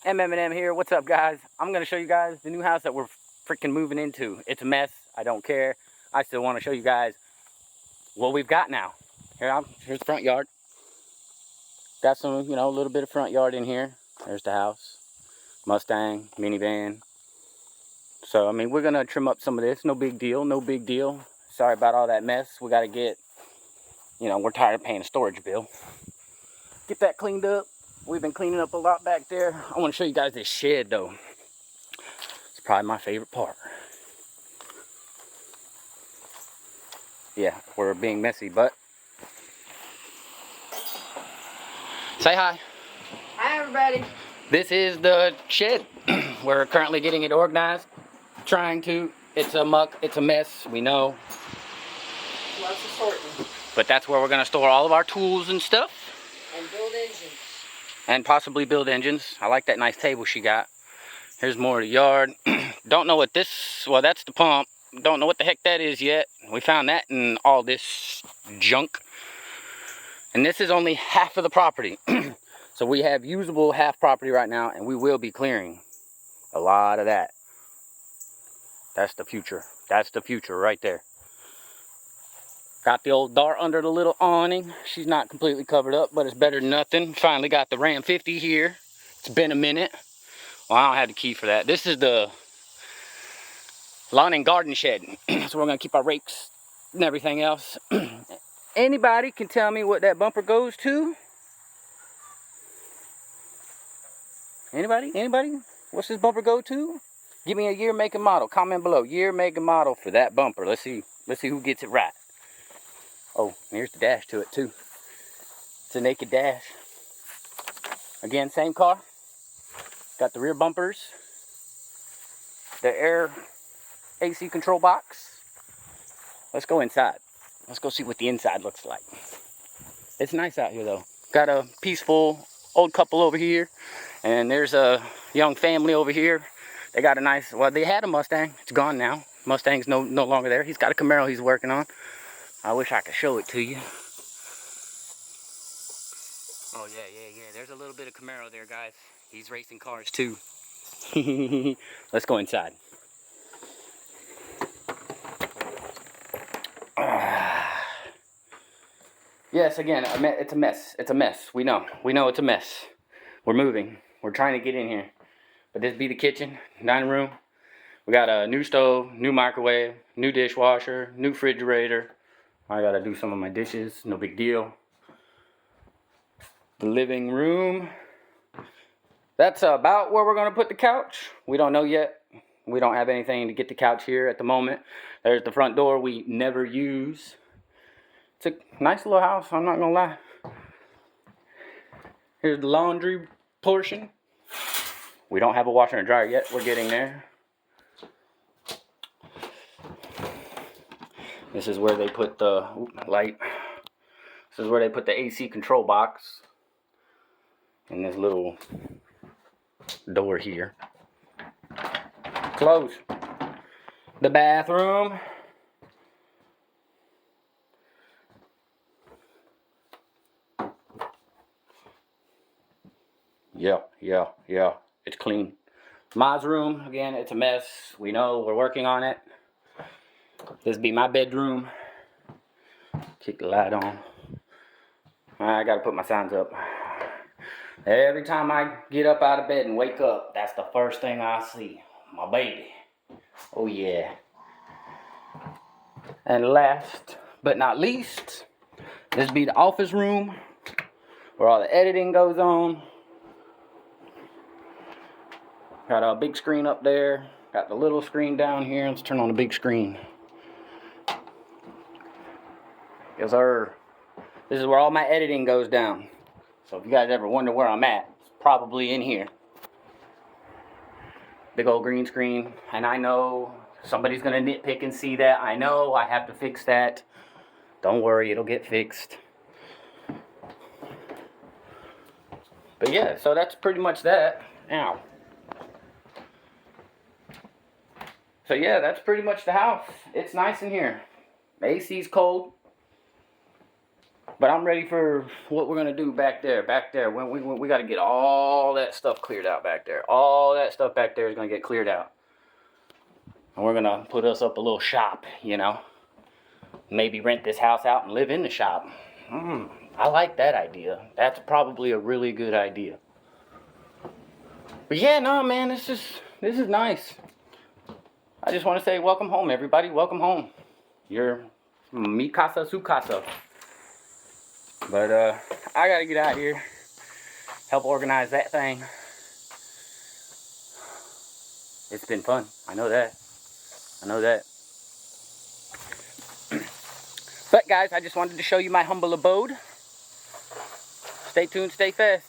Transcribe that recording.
M here. What's up, guys? I'm going to show you guys the new house that we're freaking moving into. It's a mess. I don't care. I still want to show you guys what we've got now. Here's the front yard. Got some, a little bit of front yard in here. There's the house. Mustang, minivan. So, we're going to trim up some of this. No big deal. No big deal. Sorry about all that mess. We got to get, we're tired of paying a storage bill. Get that cleaned up. We've been cleaning up a lot back there. I want to show you guys this shed, though. It's probably my favorite part. Yeah, we're being messy, but say hi. Hi, everybody. This is the shed. We're currently getting it organized. It's a muck, it's a mess, we know. Lots of sorting. But that's where we're going to store all of our tools and stuff. And build engines. And possibly build engines. I like that nice table she got. Here's more of the yard. Don't know what that's the pump. Don't know what the heck that is yet. We found that in all this junk. And this is only half of the property. So we have usable half property right now, and we will be clearing a lot of that. That's the future. That's the future right there. Got the old dart under the little awning. She's not completely covered up, but it's better than nothing. Finally got the Ram 50 here. It's been a minute. Well, I don't have the key for that. This is the lawn and garden shed. So we're going to keep our rakes and everything else. Anybody can tell me what that bumper goes to? Anybody? Anybody? What's this bumper go to? Give me a year, make, and model. Comment below. Year, make, and model for that bumper. Let's see who gets it right. Oh, here's the dash to it too. It's a naked dash. Again, same car. Got the rear bumpers. The air AC control box. Let's go inside. Let's go see what the inside looks like. It's nice out here though. Got a peaceful old couple over here. And there's a young family over here. They got a nice, they had a Mustang. It's gone now. Mustang's no longer there. He's got a Camaro he's working on. I wish I could show it to you. Oh, yeah. There's a little bit of Camaro there, guys. He's racing cars, too. Let's go inside. Yes, again, it's a mess. It's a mess. We know it's a mess. We're moving. We're trying to get in here. But this be the kitchen, dining room. We got a new stove, new microwave, new dishwasher, new refrigerator. I gotta do some of my dishes, no big deal. The living room. That's about where we're gonna put the couch. We don't know yet. We don't have anything to get the couch here at the moment. There's the front door we never use. It's a nice little house, I'm not gonna lie. Here's the laundry portion. We don't have a washer and dryer yet. We're getting there. This is where they put the light. This is where they put the AC control box. And this little door here. Close. The bathroom. Yeah. It's clean. Ma's room, again, it's a mess. We know, we're working on it. This be my bedroom. Kick the light on. I gotta put my signs up. Every time I get up out of bed and wake up, that's the first thing I see. My baby. Oh yeah. And last but not least, this be the office room where all the editing goes on. Got a big screen up there. Got the little screen down here. Let's turn on the big screen. Yes, sir. This is where all my editing goes down. So if you guys ever wonder where I'm at, it's probably in here. Big old green screen. And I know somebody's going to nitpick and see that. I know I have to fix that. Don't worry, it'll get fixed. But yeah, so that's pretty much that. Ow. So yeah, that's pretty much the house. It's nice in here. AC's cold. But I'm ready for what we're gonna do back there. Back there, when we got to get all that stuff cleared out back there. All that stuff back there is gonna get cleared out, and we're gonna put us up a little shop. You know, maybe rent this house out and live in the shop. I like that idea. That's probably a really good idea. But yeah, no, man, this is nice. I just want to say welcome home, everybody. Welcome home. You're mi casa, su casa. But I gotta get out here, help organize that thing. It's been fun. I know that. I know that. But guys, I just wanted to show you my humble abode. Stay tuned, stay fast.